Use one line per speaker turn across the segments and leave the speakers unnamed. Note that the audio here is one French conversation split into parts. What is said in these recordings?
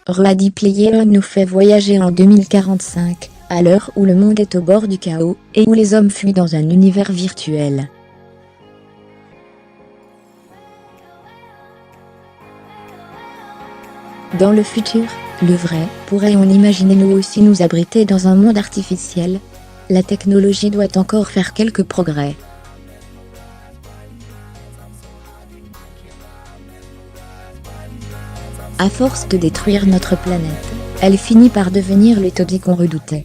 Ready Player One nous fait voyager en 2045, à l'heure où le monde est au bord du chaos, et où les hommes fuient dans un univers virtuel. Dans le futur, le vrai, pourrait-on imaginer nous aussi nous abriter dans un monde artificiel? La technologie doit encore faire quelques progrès. À force de détruire notre planète, elle finit par devenir l'utopie qu'on redoutait.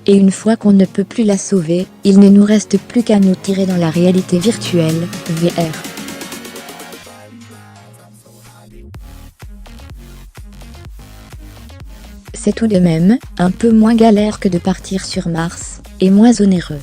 Et une fois qu'on ne peut plus la sauver, il ne nous reste plus qu'à nous tirer dans la réalité virtuelle, VR. C'est tout de même un peu moins galère que de partir sur Mars, et moins onéreux.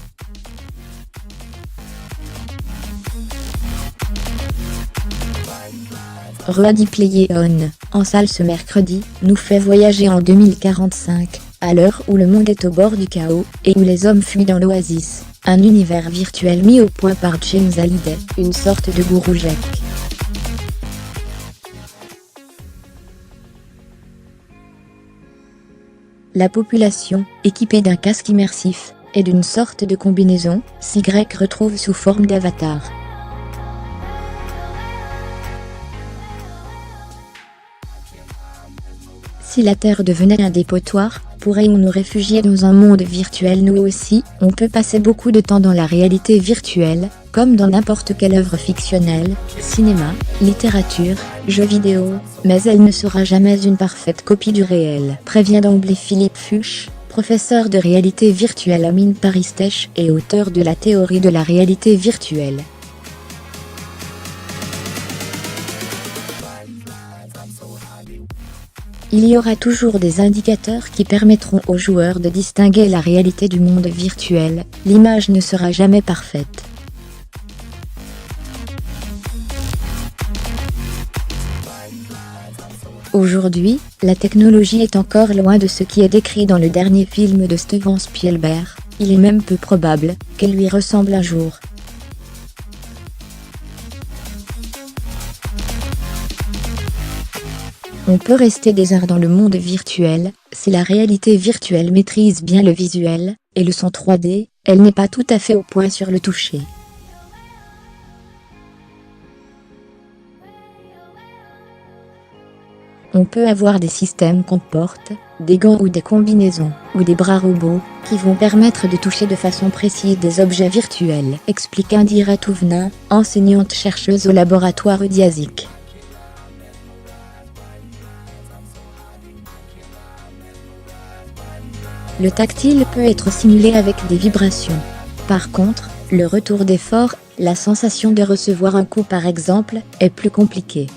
Ready Player One, en salle ce mercredi, nous fait voyager en 2045, à l'heure où le monde est au bord du chaos, et où les hommes fuient dans l'Oasis, un univers virtuel mis au point par James Hallyday, une sorte de gourou Jack. La population, équipée d'un casque immersif, et d'une sorte de combinaison, s'y retrouve sous forme d'avatar. Si la Terre devenait un dépotoir, pourrions nous réfugier dans un monde virtuel nous aussi? On peut passer beaucoup de temps dans la réalité virtuelle, comme dans n'importe quelle œuvre fictionnelle, cinéma, littérature, jeux vidéo, mais elle ne sera jamais une parfaite copie du réel, prévient d'emblée Philippe Fuchs, professeur de réalité virtuelle à Mines Paris Tech et auteur de la théorie de la réalité virtuelle. Il y aura toujours des indicateurs qui permettront aux joueurs de distinguer la réalité du monde virtuel, l'image ne sera jamais parfaite. Aujourd'hui, la technologie est encore loin de ce qui est décrit dans le dernier film de Steven Spielberg, il est même peu probable qu'elle lui ressemble un jour. On peut rester des heures dans le monde virtuel, si la réalité virtuelle maîtrise bien le visuel, et le son 3D, elle n'est pas tout à fait au point sur le toucher. On peut avoir des systèmes qu'on porte, des gants ou des combinaisons, ou des bras robots, qui vont permettre de toucher de façon précise des objets virtuels, explique Indira Touvna, enseignante-chercheuse au laboratoire Diasic. Le tactile peut être simulé avec des vibrations. Par contre, le retour d'effort, la sensation de recevoir un coup par exemple, est plus compliqué.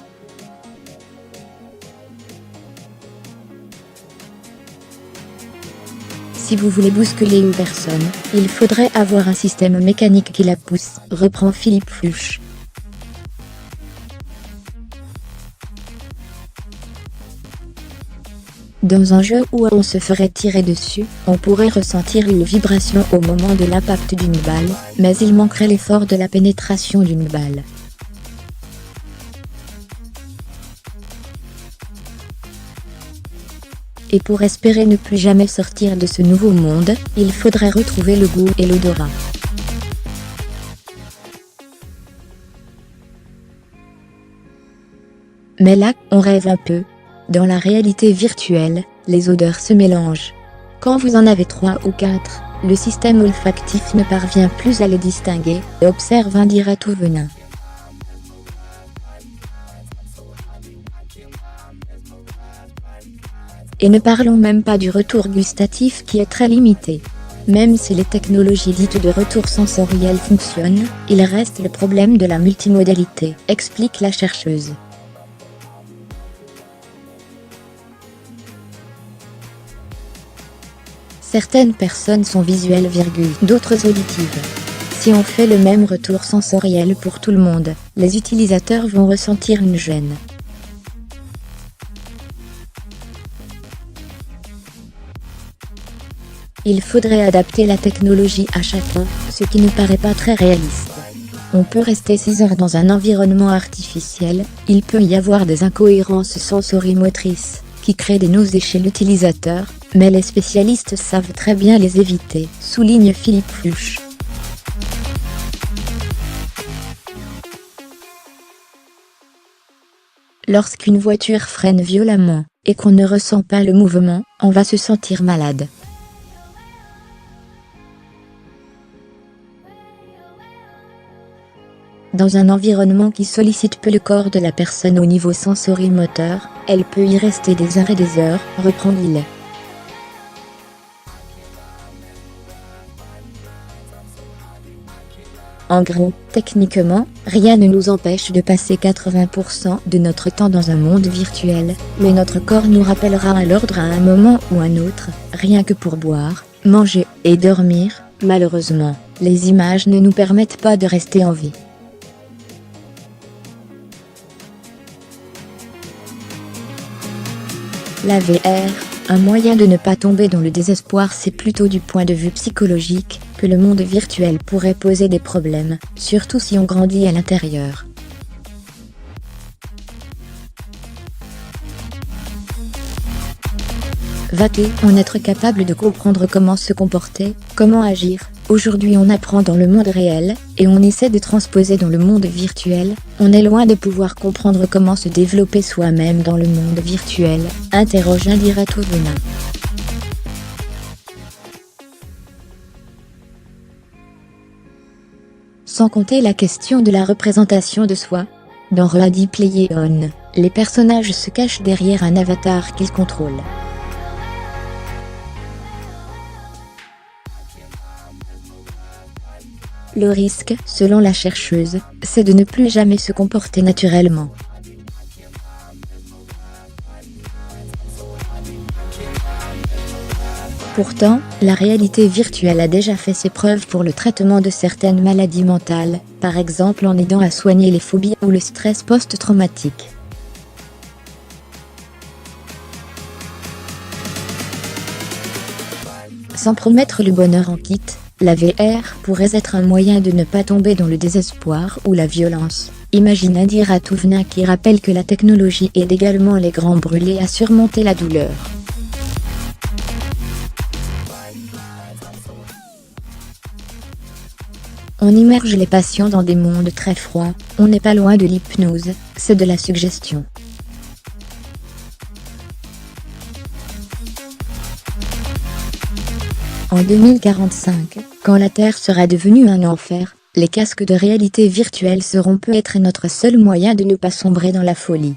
Si vous voulez bousculer une personne, il faudrait avoir un système mécanique qui la pousse, reprend Philippe Fuchs. Dans un jeu où on se ferait tirer dessus, on pourrait ressentir une vibration au moment de l'impact d'une balle, mais il manquerait l'effort de la pénétration d'une balle. Et pour espérer ne plus jamais sortir de ce nouveau monde, il faudrait retrouver le goût et l'odorat. Mais là, on rêve un peu. Dans la réalité virtuelle, les odeurs se mélangent. Quand vous en avez 3 ou 4, le système olfactif ne parvient plus à les distinguer, observe Indira Touvna. Et ne parlons même pas du retour gustatif qui est très limité. Même si les technologies dites de retour sensoriel fonctionnent, il reste le problème de la multimodalité, explique la chercheuse. Certaines personnes sont visuelles, d'autres auditives. Si on fait le même retour sensoriel pour tout le monde, les utilisateurs vont ressentir une gêne. Il faudrait adapter la technologie à chacun, ce qui ne paraît pas très réaliste. On peut rester 6 heures dans un environnement artificiel, il peut y avoir des incohérences sensorimotrices, qui créent des nausées chez l'utilisateur, mais les spécialistes savent très bien les éviter, souligne Philippe Fluch. Lorsqu'une voiture freine violemment, et qu'on ne ressent pas le mouvement, on va se sentir malade. Dans un environnement qui sollicite peu le corps de la personne au niveau sensorimoteur, elle peut y rester des heures et des heures, reprend-il. En gros, techniquement, rien ne nous empêche de passer 80% de notre temps dans un monde virtuel, mais notre corps nous rappellera à l'ordre à un moment ou un autre, rien que pour boire, manger et dormir. Malheureusement, les images ne nous permettent pas de rester en vie. La VR, un moyen de ne pas tomber dans le désespoir. C'est plutôt du point de vue psychologique que le monde virtuel pourrait poser des problèmes, surtout si on grandit à l'intérieur. Va-t-on être capable de comprendre comment se comporter, comment agir? Aujourd'hui on apprend dans le monde réel, et on essaie de transposer dans le monde virtuel. On est loin de pouvoir comprendre comment se développer soi-même dans le monde virtuel, interroge Indira Tourvenin. Sans compter la question de la représentation de soi. Dans Ready Player One, les personnages se cachent derrière un avatar qu'ils contrôlent. Le risque, selon la chercheuse, c'est de ne plus jamais se comporter naturellement. Pourtant, la réalité virtuelle a déjà fait ses preuves pour le traitement de certaines maladies mentales, par exemple en aidant à soigner les phobies ou le stress post-traumatique. Sans promettre le bonheur en kit, la VR pourrait être un moyen de ne pas tomber dans le désespoir ou la violence. Imagine Indira Tourvenin qui rappelle que la technologie aide également les grands brûlés à surmonter la douleur. On immerge les patients dans des mondes très froids, on n'est pas loin de l'hypnose, c'est de la suggestion. En 2045, quand la Terre sera devenue un enfer, les casques de réalité virtuelle seront peut-être notre seul moyen de ne pas sombrer dans la folie.